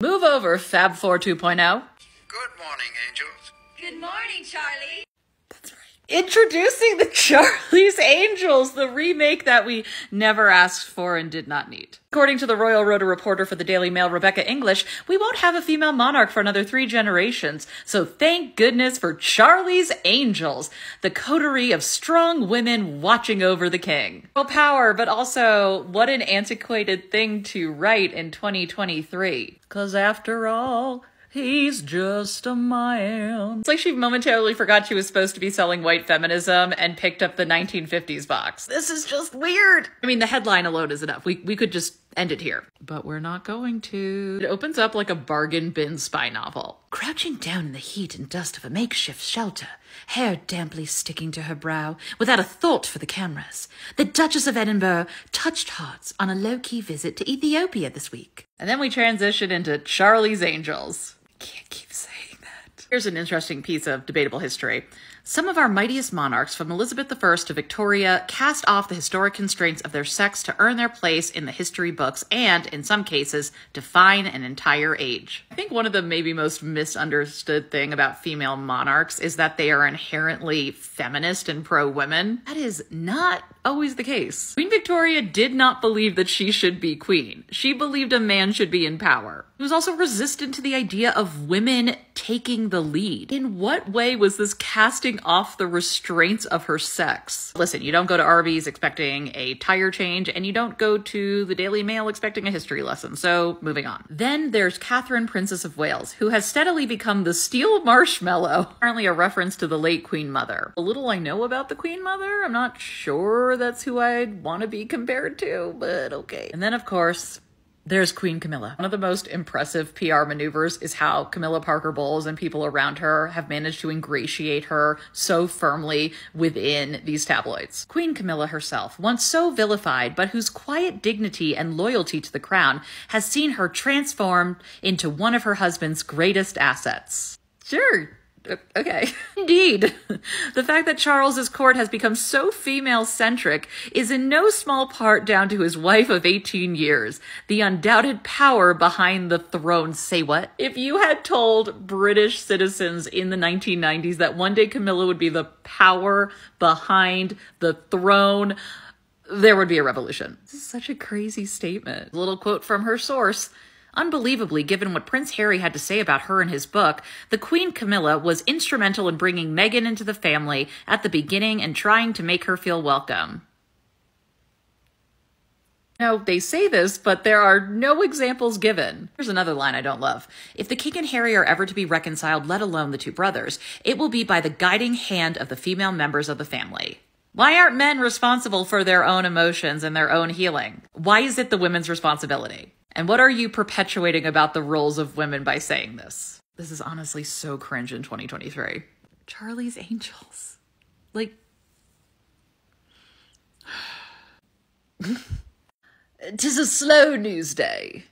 Move over, Fab 4 2.0. Good morning, angels. Good morning, Charlie. Introducing the Charlie's Angels, the remake that we never asked for and did not need. According to the Royal Rota reporter for the Daily Mail, Rebecca English, we won't have a female monarch for another 3 generations, so thank goodness for Charlie's Angels, the coterie of strong women watching over the king. Well, power, but also what an antiquated thing to write in 2023. 'Cause after all, he's just a man. It's like she momentarily forgot she was supposed to be selling white feminism and picked up the 1950s box. This is just weird. I mean, the headline alone is enough. We could just end it here. But we're not going to. It opens up like a bargain bin spy novel. Crouching down in the heat and dust of a makeshift shelter, hair damply sticking to her brow, without a thought for the cameras, the Duchess of Edinburgh touched hearts on a low-key visit to Ethiopia this week. And then we transition into Charlie's Angels. Can't keep saying that. Here's an interesting piece of debatable history. Some of our mightiest monarchs, from Elizabeth I to Victoria, cast off the historic constraints of their sex to earn their place in the history books and, in some cases, define an entire age. I think one of the maybe most misunderstood thing about female monarchs is that they are inherently feminist and pro-women. That is not always the case. Queen Victoria did not believe that she should be queen. She believed a man should be in power. He was also resistant to the idea of women taking the lead. In what way was this casting off the restraints of her sex? Listen, you don't go to Arby's expecting a tire change, and you don't go to the Daily Mail expecting a history lesson, so moving on. Then there's Catherine, Princess of Wales, who has steadily become the steel marshmallow, apparently a reference to the late Queen Mother. A little I know about the Queen Mother, I'm not sure that's who I'd want to be compared to, but okay. And then, of course, there's Queen Camilla. One of the most impressive PR maneuvers is how Camilla Parker Bowles and people around her have managed to ingratiate her so firmly within these tabloids. Queen Camilla herself, once so vilified, but whose quiet dignity and loyalty to the crown has seen her transformed into one of her husband's greatest assets. Sure. Okay. Indeed. The fact that Charles's court has become so female-centric is in no small part down to his wife of 18 years, the undoubted power behind the throne. Say what? If you had told British citizens in the 1990s that one day Camilla would be the power behind the throne, there would be a revolution. This is such a crazy statement. A little quote from her source. Unbelievably, given what Prince Harry had to say about her in his book, the Queen Camilla was instrumental in bringing Meghan into the family at the beginning and trying to make her feel welcome. Now, they say this, but there are no examples given. Here's another line I don't love. If the King and Harry are ever to be reconciled, let alone the 2 brothers, it will be by the guiding hand of the female members of the family. Why aren't men responsible for their own emotions and their own healing? Why is it the women's responsibility? And what are you perpetuating about the roles of women by saying this? This is honestly so cringe in 2023. Charlie's Angels. Like, 'tis a slow news day.